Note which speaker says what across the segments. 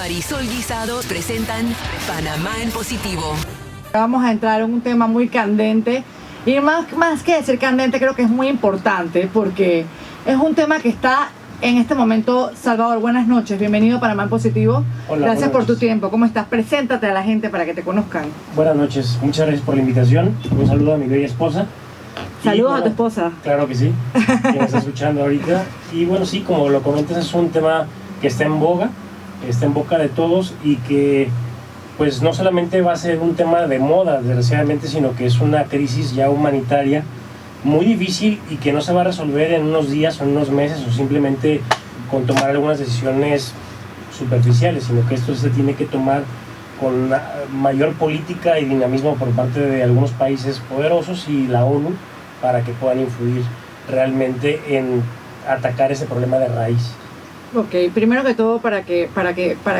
Speaker 1: Marisol Guisado presentan Panamá en Positivo.
Speaker 2: Vamos a entrar en un tema muy candente y más que decir candente, creo que es muy importante porque es un tema que está en este momento. Salvador, buenas noches, bienvenido a Panamá en Positivo.
Speaker 3: Hola,
Speaker 2: gracias por
Speaker 3: noches.
Speaker 2: tu tiempo. ¿Cómo estás? Preséntate a la gente para que te conozcan.
Speaker 3: Buenas noches, muchas gracias por la invitación. Un saludo a mi bella esposa.
Speaker 2: Saludos a tu esposa.
Speaker 3: Claro que sí, que me está escuchando ahorita. Y bueno, sí, como lo comentas, es un tema que está en boga, está en boca de todos y que pues no solamente va a ser un tema de moda, desgraciadamente, sino que es una crisis ya humanitaria muy difícil y que no se va a resolver en unos días o en unos meses o simplemente con tomar algunas decisiones superficiales, sino que esto se tiene que tomar con una mayor política y dinamismo por parte de algunos países poderosos y la ONU para que puedan influir realmente en atacar ese problema de raíz.
Speaker 2: Ok, primero que todo para que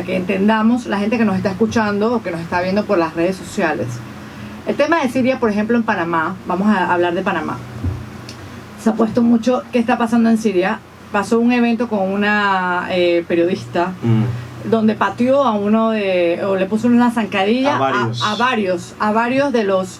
Speaker 2: entendamos la gente que nos está escuchando o que nos está viendo por las redes sociales. El tema de Siria, por ejemplo, en Panamá, vamos a hablar de Panamá. Se ha puesto mucho qué está pasando en Siria. Pasó un evento con una periodista donde pateó a uno o le puso una zancadilla a varios de los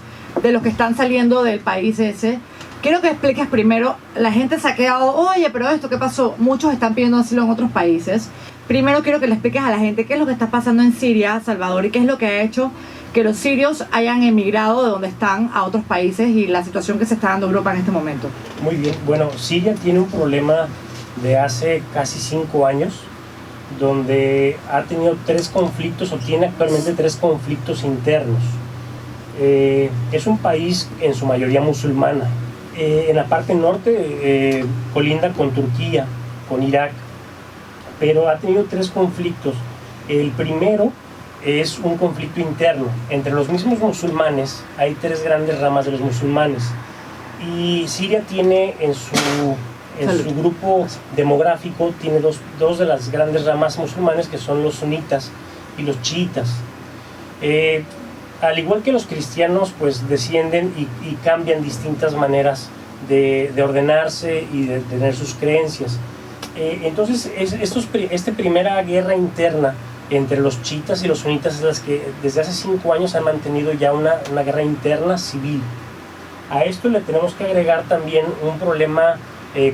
Speaker 2: que están saliendo del país ese. Quiero que expliques primero, la gente se ha quedado, oye, pero esto, ¿qué pasó? Muchos están pidiendo asilo en otros países. Primero quiero que le expliques a la gente qué es lo que está pasando en Siria, Salvador, y qué es lo que ha hecho que los sirios hayan emigrado de donde están a otros países y la situación que se está dando en Europa en este momento.
Speaker 3: Muy bien, bueno, Siria tiene un problema de hace casi 5 años, donde ha tenido 3 conflictos o tiene actualmente 3 conflictos internos. Es un país en su mayoría musulmana. En la parte norte colinda con Turquía, con Irak, pero ha tenido 3 conflictos. El primero es un conflicto interno. Entre los mismos musulmanes hay 3 grandes ramas de los musulmanes. Y Siria tiene en su grupo demográfico, tiene dos de las grandes ramas musulmanes que son los sunitas y los chiitas. Al igual que los cristianos, pues descienden y cambian distintas maneras de ordenarse y de tener sus creencias. Entonces, esta primera guerra interna entre los chiitas y los sunitas es las que desde hace 5 años han mantenido ya una guerra interna civil. A esto le tenemos que agregar también un problema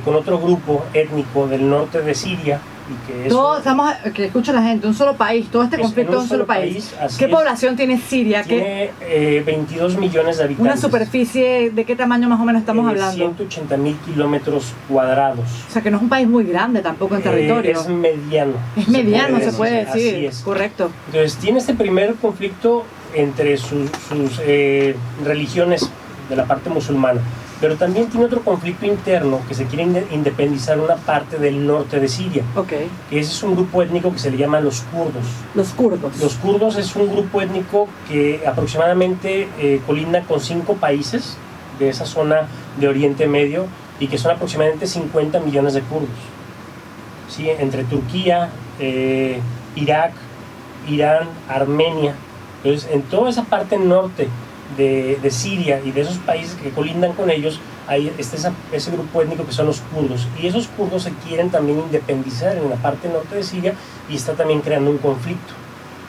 Speaker 3: con otro grupo étnico del norte de Siria. Y que
Speaker 2: que escucha la gente, un solo país, todo este conflicto en un solo país. ¿Qué población tiene Siria?
Speaker 3: Tiene 22 millones de habitantes.
Speaker 2: ¿Una superficie de qué tamaño más o menos estamos hablando?
Speaker 3: 180,000 kilómetros cuadrados.
Speaker 2: O sea que no es un país muy grande tampoco en territorio.
Speaker 3: Es mediano.
Speaker 2: Es mediano, se puede decir.
Speaker 3: Así es.
Speaker 2: Correcto.
Speaker 3: Entonces tiene este primer conflicto entre sus religiones de la parte musulmana. Pero también tiene otro conflicto interno que se quiere independizar una parte del norte de Siria.
Speaker 2: Okay.
Speaker 3: Que ese es un grupo étnico que se le llama los kurdos.
Speaker 2: Los kurdos.
Speaker 3: Los kurdos es un grupo étnico que aproximadamente colinda con 5 países de esa zona de Oriente Medio y que son aproximadamente 50 millones de kurdos. ¿Sí? Entre Turquía, Irak, Irán, Armenia. Entonces, en toda esa parte norte de Siria y de esos países que colindan con ellos, ahí está ese grupo étnico que son los kurdos, y esos kurdos se quieren también independizar en la parte norte de Siria y está también creando un conflicto.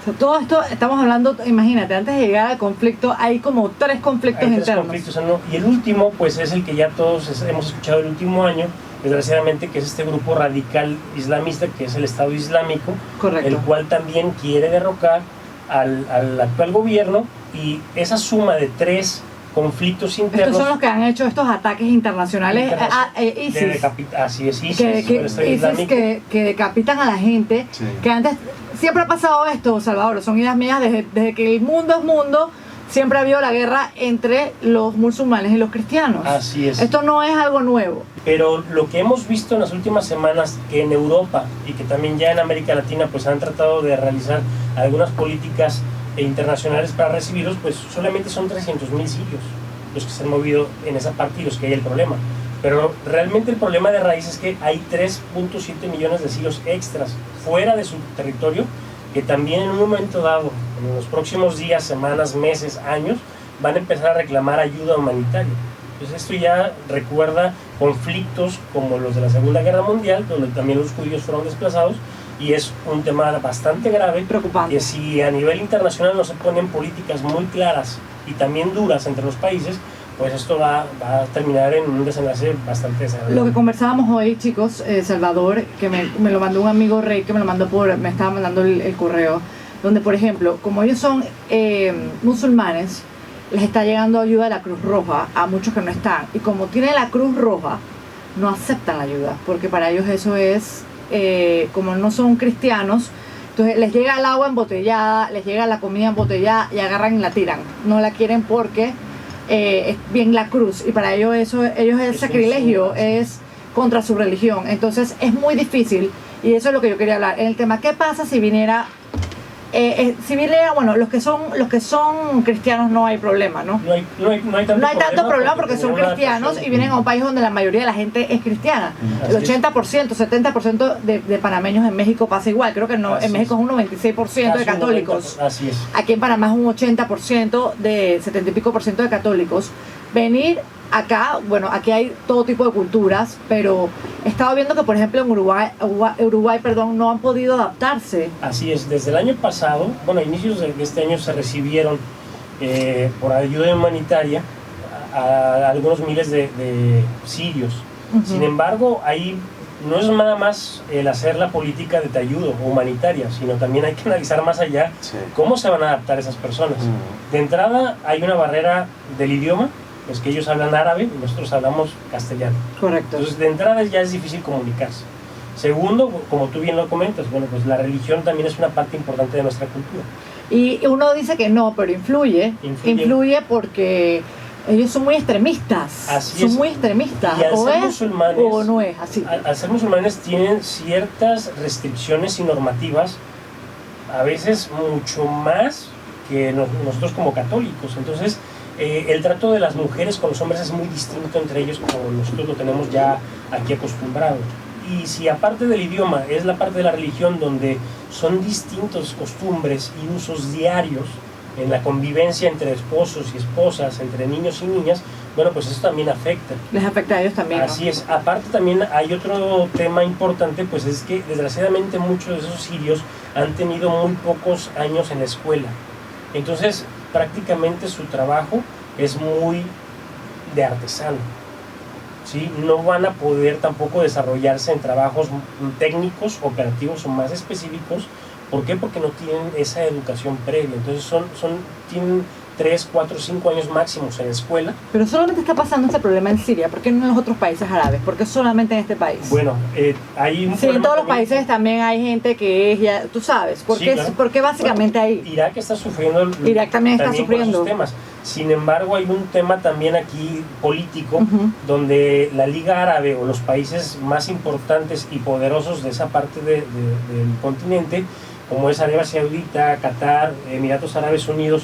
Speaker 2: O sea, todo esto estamos hablando, imagínate, antes de llegar al conflicto hay como 3 conflictos internos.
Speaker 3: Y el último pues es el que ya todos hemos escuchado el último año, desgraciadamente, que es este grupo radical islamista que es el Estado Islámico.
Speaker 2: Correcto.
Speaker 3: El cual también quiere derrocar al actual gobierno, y esa suma de 3 conflictos internos.
Speaker 2: Estos son los que han hecho estos ataques internacionales a ISIS.
Speaker 3: Así es, ISIS,
Speaker 2: que decapitan a la gente. Sí. Que antes siempre ha pasado esto, Salvador, son ideas mías, desde que el mundo es mundo, siempre ha habido la guerra entre los musulmanes y los cristianos.
Speaker 3: Así es.
Speaker 2: Esto no es algo nuevo.
Speaker 3: Pero lo que hemos visto en las últimas semanas, que en Europa y que también ya en América Latina pues han tratado de realizar algunas políticas internacionales para recibirlos, pues solamente son 300,000 sirios los que se han movido en esa parte y los que hay el problema. Pero realmente el problema de raíz es que hay 3.7 millones de sirios extras fuera de su territorio que también en un momento dado, en los próximos días, semanas, meses, años, van a empezar a reclamar ayuda humanitaria. Entonces esto ya recuerda conflictos como los de la Segunda Guerra Mundial, donde también los judíos fueron desplazados, y es un tema bastante grave,
Speaker 2: Preocupante.
Speaker 3: que si a nivel internacional no se ponen políticas muy claras y también duras entre los países, pues esto va a terminar en un desenlace bastante desagradable.
Speaker 2: Lo que conversábamos hoy, chicos, Salvador, que me lo mandó un amigo Rey, que me lo mandó me estaba mandando el correo, donde, por ejemplo, como ellos son musulmanes, les está llegando ayuda de la Cruz Roja a muchos que no están. Y como tienen la Cruz Roja, no aceptan la ayuda, porque para ellos eso es, como no son cristianos, entonces les llega el agua embotellada, les llega la comida embotellada y agarran y la tiran. No la quieren porque es bien la cruz, y para ellos ellos el sacrilegio es contra su religión. Entonces es muy difícil, y eso es lo que yo quería hablar en el tema. ¿Qué pasa si viniera bueno, los que son cristianos no hay problema, ¿no?
Speaker 3: No hay tanto
Speaker 2: problema porque son cristianos y vienen a un país donde la mayoría de la gente es cristiana. El 80%, 70% de panameños en México pasa igual. Creo que no, en México es un 96% de católicos.
Speaker 3: Así es.
Speaker 2: Aquí en Panamá es un 80% de 70 y pico por ciento de católicos. Venir acá, bueno, aquí hay todo tipo de culturas, pero he estado viendo que, por ejemplo, en Uruguay, no han podido adaptarse.
Speaker 3: Así es, desde el año pasado, bueno, a inicios de este año se recibieron por ayuda humanitaria a algunos miles de sirios. Sin embargo, ahí no es nada más el hacer la política de ayuda humanitaria, sino también hay que analizar más allá cómo se van a adaptar esas personas. De entrada, hay una barrera del idioma. Es que ellos hablan árabe y nosotros hablamos castellano.
Speaker 2: Correcto.
Speaker 3: Entonces, de entrada ya es difícil comunicarse. Segundo, como tú bien lo comentas, bueno, pues la religión también es una parte importante de nuestra cultura.
Speaker 2: Y uno dice que no, pero influye porque ellos son muy extremistas.
Speaker 3: Así es.
Speaker 2: Muy extremistas.
Speaker 3: Y al
Speaker 2: O
Speaker 3: ser
Speaker 2: es
Speaker 3: musulmanes,
Speaker 2: o no es así.
Speaker 3: Al ser musulmanes tienen ciertas restricciones y normativas, a veces mucho más que nosotros como católicos. Entonces, el trato de las mujeres con los hombres es muy distinto entre ellos, como nosotros lo tenemos ya aquí acostumbrado. Y si aparte del idioma es la parte de la religión donde son distintos costumbres y usos diarios en la convivencia entre esposos y esposas, entre niños y niñas, bueno, pues eso también afecta.
Speaker 2: Les afecta a ellos también.
Speaker 3: Así es. Aparte también hay otro tema importante, pues es que desgraciadamente muchos de esos sirios han tenido muy pocos años en la escuela. Entonces, prácticamente su trabajo es muy de artesano, ¿sí? No van a poder tampoco desarrollarse en trabajos técnicos, operativos o más específicos. ¿Por qué? Porque no tienen esa educación previa. Entonces tienen 3, 4, 5 años máximos en la escuela.
Speaker 2: Pero solamente está pasando este problema en Siria. ¿Por qué no en los otros países árabes? ¿Por qué solamente en este país?
Speaker 3: Bueno, hay un
Speaker 2: sí, en todos los
Speaker 3: también,
Speaker 2: países también hay gente que es ya, tú sabes, ¿por qué básicamente ahí?
Speaker 3: Irak está sufriendo.
Speaker 2: Irak también está
Speaker 3: con
Speaker 2: sufriendo
Speaker 3: esos temas. Sin embargo, hay un tema también aquí político, donde la Liga Árabe o los países más importantes y poderosos de esa parte del continente, como es Arabia Saudita, Qatar, Emiratos Árabes Unidos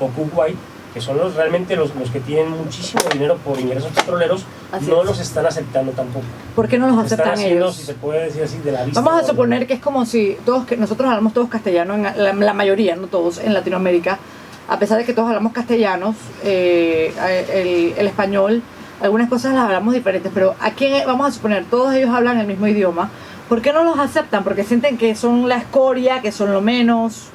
Speaker 3: o Kuwait, que son realmente los que tienen muchísimo dinero por ingresos petroleros, los están aceptando tampoco.
Speaker 2: ¿Por qué no los aceptan
Speaker 3: están haciendo,
Speaker 2: ellos?
Speaker 3: si se puede decir así, de la vista.
Speaker 2: Vamos a suponer que es como si nosotros hablamos todos castellano, la mayoría, no todos, en Latinoamérica, a pesar de que todos hablamos castellanos, el español, algunas cosas las hablamos diferentes, pero aquí vamos a suponer, todos ellos hablan el mismo idioma. ¿Por qué no los aceptan? Porque sienten que son la escoria, que son lo menos,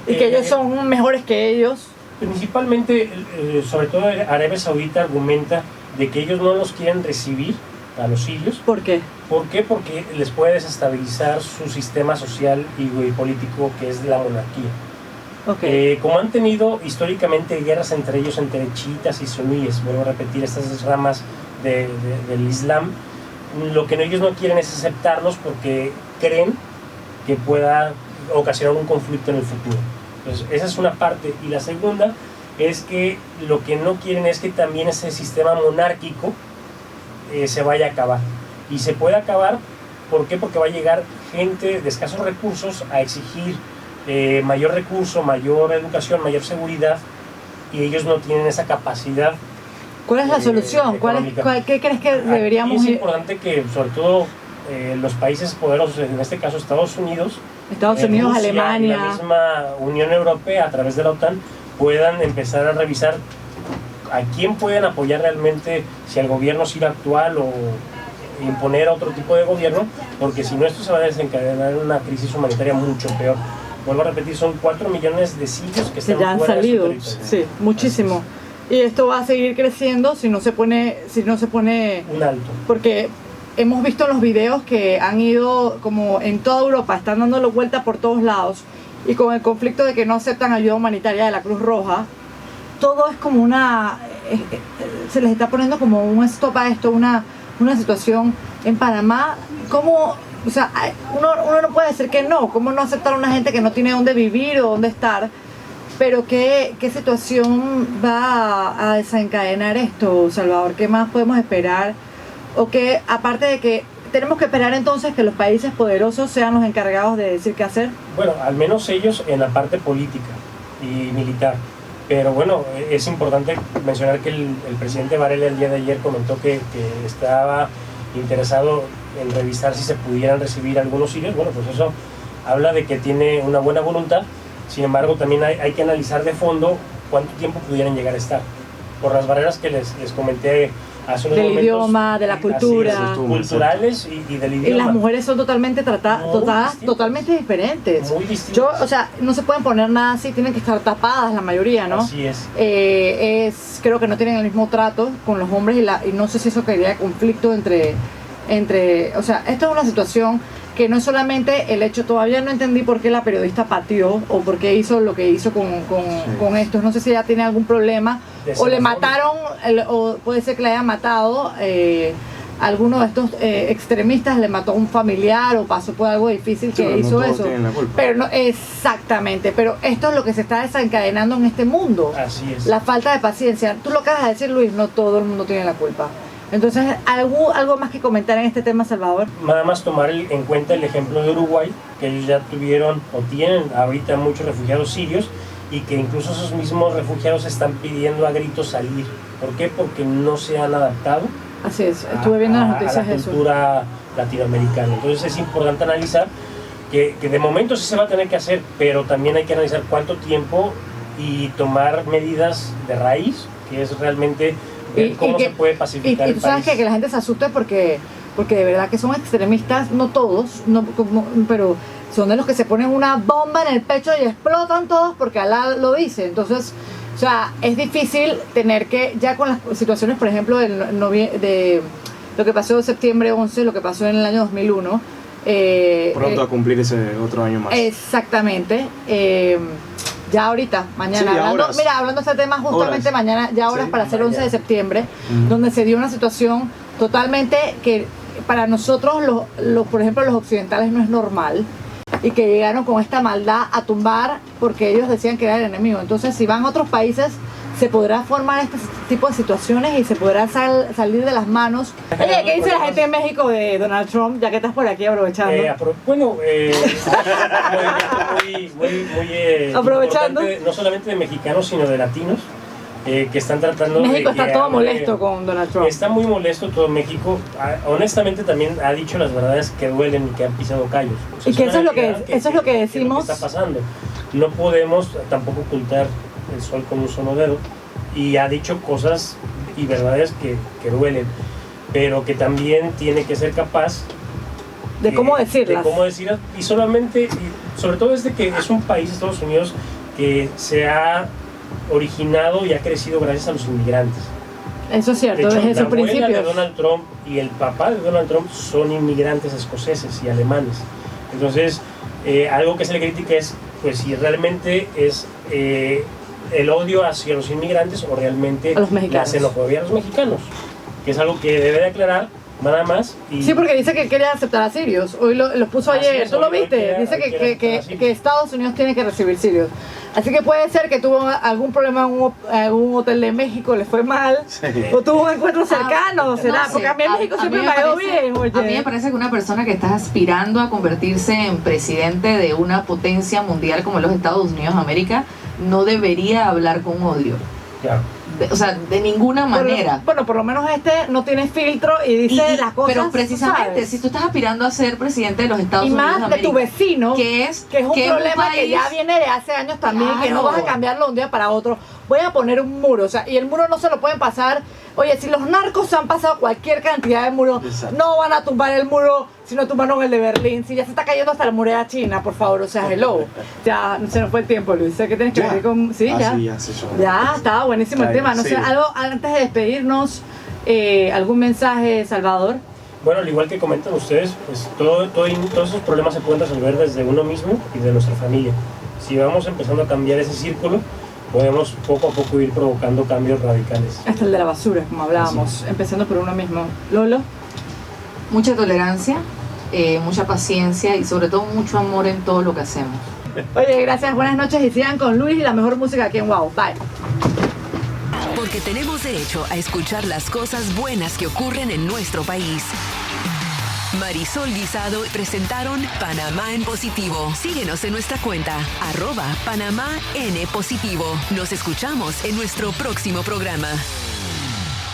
Speaker 2: y que ellos son mejores que ellos.
Speaker 3: Principalmente, sobre todo Arabia Saudita argumenta de que ellos no los quieren recibir a los sirios.
Speaker 2: ¿Por qué?
Speaker 3: ¿Por qué? Porque les puede desestabilizar su sistema social y político, que es la monarquía.
Speaker 2: Okay.
Speaker 3: Como han tenido históricamente guerras entre ellos, entre chiitas y suníes, vuelvo a repetir, estas ramas del Islam, lo que ellos no quieren es aceptarlos porque creen que pueda ocasionar un conflicto en el futuro. Entonces, esa es una parte. Y la segunda es que lo que no quieren es que también ese sistema monárquico se vaya a acabar. Y se puede acabar, ¿por qué? Porque va a llegar gente de escasos recursos a exigir mayor recurso, mayor educación, mayor seguridad, y ellos no tienen esa capacidad.
Speaker 2: ¿Cuál es la solución? ¿Qué crees que deberíamos
Speaker 3: ir? Es importante que, sobre todo, los países poderosos, en este caso Estados Unidos, Rusia,
Speaker 2: Alemania,
Speaker 3: la misma Unión Europea a través de la OTAN, puedan empezar a revisar a quién pueden apoyar realmente, si al gobierno sirio actual imponer a otro tipo de gobierno, porque si no esto se va a desencadenar en una crisis humanitaria mucho peor. Vuelvo a repetir, son 4 millones de sirios que están
Speaker 2: ya han
Speaker 3: fuera
Speaker 2: salido,
Speaker 3: de su territorio.
Speaker 2: sí, muchísimo. Y esto va a seguir creciendo si no se pone
Speaker 3: Un alto.
Speaker 2: porque hemos visto en los videos que han ido como en toda Europa, están dándole vuelta por todos lados, y con el conflicto de que no aceptan ayuda humanitaria de la Cruz Roja, todo es como se les está poniendo como un stop a esto, una situación en Panamá, como, o sea, uno no puede decir que no, cómo no aceptar a una gente que no tiene dónde vivir o dónde estar, pero ¿qué situación va a desencadenar esto, Salvador? ¿Qué más podemos esperar? O que, aparte de que tenemos que esperar entonces que los países poderosos sean los encargados de decir qué hacer.
Speaker 3: Bueno, al menos ellos en la parte política y militar. Pero bueno, es importante mencionar que el presidente Varela el día de ayer comentó que estaba interesado en revisar si se pudieran recibir algunos sirios. Bueno, pues eso habla de que tiene una buena voluntad. Sin embargo, también hay que analizar de fondo cuánto tiempo pudieran llegar a estar. Por las barreras que les comenté hace unos momentos.
Speaker 2: Del idioma, de la cultura.
Speaker 3: Culturales y del idioma.
Speaker 2: Y las mujeres son totalmente tratadas totalmente diferentes.
Speaker 3: Muy distintas.
Speaker 2: O sea, no se pueden poner nada así, tienen que estar tapadas la mayoría, ¿no?
Speaker 3: Así es.
Speaker 2: Creo que no tienen el mismo trato con los hombres y no sé si eso crea conflicto entre, o sea, esto es una situación que no es solamente el hecho, todavía no entendí por qué la periodista pateó o por qué hizo lo que hizo con estos, no sé si ella tiene algún problema o le mataron, o puede ser que le hayan matado, alguno de estos extremistas le mató a un familiar o pasó por algo difícil que hizo eso, pero no, exactamente, pero esto es lo que se está desencadenando en este mundo,
Speaker 3: así es.
Speaker 2: La falta de paciencia, tú lo acabas de decir, Luis, no todo el mundo tiene la culpa. Entonces, ¿algo más que comentar en este tema, Salvador?
Speaker 3: Nada más tomar en cuenta el ejemplo de Uruguay, que ellos ya tuvieron o tienen ahorita muchos refugiados sirios y que incluso esos mismos refugiados están pidiendo a gritos salir. ¿Por qué? Porque no se han adaptado.
Speaker 2: Así es, estuve viendo las noticias
Speaker 3: a la cultura latinoamericana. Entonces es importante analizar que de momento sí se va a tener que hacer, pero también hay que analizar cuánto tiempo y tomar medidas de raíz, que es realmente cómo se puede pacificar
Speaker 2: y
Speaker 3: el
Speaker 2: tú sabes
Speaker 3: país.
Speaker 2: que la gente se asuste porque de verdad que son extremistas, no todos, pero son de los que se ponen una bomba en el pecho y explotan todos porque Alá lo dice. Entonces, o sea, es difícil tener que, ya con las situaciones, por ejemplo, de lo que pasó en septiembre 11, lo que pasó en el año 2001.
Speaker 4: Pronto a cumplir ese otro año más.
Speaker 2: Exactamente. Ya ahorita, mañana,
Speaker 4: sí,
Speaker 2: hablando de este tema justamente mañana, ya horas para hacer 11 de septiembre, donde se dio una situación totalmente que para nosotros, por ejemplo, los occidentales no es normal, y que llegaron con esta maldad a tumbar porque ellos decían que era el enemigo. Entonces, si van a otros países, se podrá formar este tipo de situaciones y se podrá salir de las manos. Oye, ¿qué dice la gente en México de Donald Trump? Ya que estás por aquí aprovechando.
Speaker 3: Muy
Speaker 2: aprovechando.
Speaker 3: No solamente de mexicanos, sino de latinos, que están tratando
Speaker 2: México
Speaker 3: de...
Speaker 2: está todo molesto con Donald Trump.
Speaker 3: Está muy molesto todo México. Honestamente también ha dicho las verdades que duelen y que han pisado callos. O sea,
Speaker 2: y que eso es lo que decimos.
Speaker 3: ¿Qué está pasando? No podemos tampoco ocultar el sol con un solo dedo, y ha dicho cosas y verdades que duelen, pero que también tiene que ser capaz
Speaker 2: de cómo decirlas.
Speaker 3: Y sobre todo desde que es un país, Estados Unidos, que se ha originado y ha crecido gracias a los inmigrantes.
Speaker 2: Eso es cierto,
Speaker 3: de hecho,
Speaker 2: desde
Speaker 3: la
Speaker 2: su
Speaker 3: abuela
Speaker 2: principio.
Speaker 3: de Donald Trump y el papá de Donald Trump son inmigrantes escoceses y alemanes. Entonces, algo que se le critica es pues si realmente es el odio hacia los inmigrantes o realmente la xenofobia a los mexicanos, que es algo que debe de aclarar nada más.
Speaker 2: Sí, porque dice que quiere aceptar a sirios. Hoy lo puso ayer, ¿tú lo viste? Dice que Estados Unidos tiene que recibir sirios. Así que puede ser que tuvo algún problema en algún hotel de México, le fue mal, o tuvo un encuentro cercano, ¿será?
Speaker 5: No sé.
Speaker 2: Porque a mí en México siempre me ha ido bien. Oye.
Speaker 5: A mí me parece que una persona que está aspirando a convertirse en presidente de una potencia mundial como los Estados Unidos de América no debería hablar con odio.
Speaker 3: Claro.
Speaker 5: De ninguna manera.
Speaker 2: Bueno, por lo menos este no tiene filtro y dice las cosas.
Speaker 5: Pero precisamente,
Speaker 2: ¿sabes?
Speaker 5: si tú estás aspirando a ser presidente de los Estados Unidos de América,
Speaker 2: y más de tu vecino,
Speaker 5: que es
Speaker 2: un problema
Speaker 5: país,
Speaker 2: que ya viene de hace años también,
Speaker 5: claro,
Speaker 2: que no vas a cambiarlo de un día para otro. voy a poner un muro, o sea, y el muro no se lo pueden pasar. Oye, si los narcos han pasado cualquier cantidad de muros, no van a tumbar el muro, sino tumbaron el de Berlín. Si ya se está cayendo hasta la muralla china, por favor, o sea, hello. Ya se nos fue el tiempo, Luis. Sé que tienes que decir con... Sí, ya.
Speaker 4: Sí,
Speaker 2: ya, estaba buenísimo el tema. No sé, algo antes de despedirnos, algún mensaje, Salvador.
Speaker 3: Bueno, al igual que comentan ustedes, pues todos esos problemas se pueden resolver desde uno mismo y de nuestra familia. Si vamos empezando a cambiar ese círculo, podemos poco a poco ir provocando cambios radicales.
Speaker 2: Hasta el de la basura, como hablábamos, empezando por uno mismo. Lolo.
Speaker 5: Mucha tolerancia, mucha paciencia y sobre todo mucho amor en todo lo que hacemos.
Speaker 2: Oye, gracias, buenas noches y sigan con Luis y la mejor música aquí en Wow. Bye.
Speaker 1: Porque tenemos derecho a escuchar las cosas buenas que ocurren en nuestro país. Marisol Guisado presentaron Panamá en Positivo. Síguenos en nuestra cuenta, @Panamá N Positivo. Nos escuchamos en nuestro próximo programa.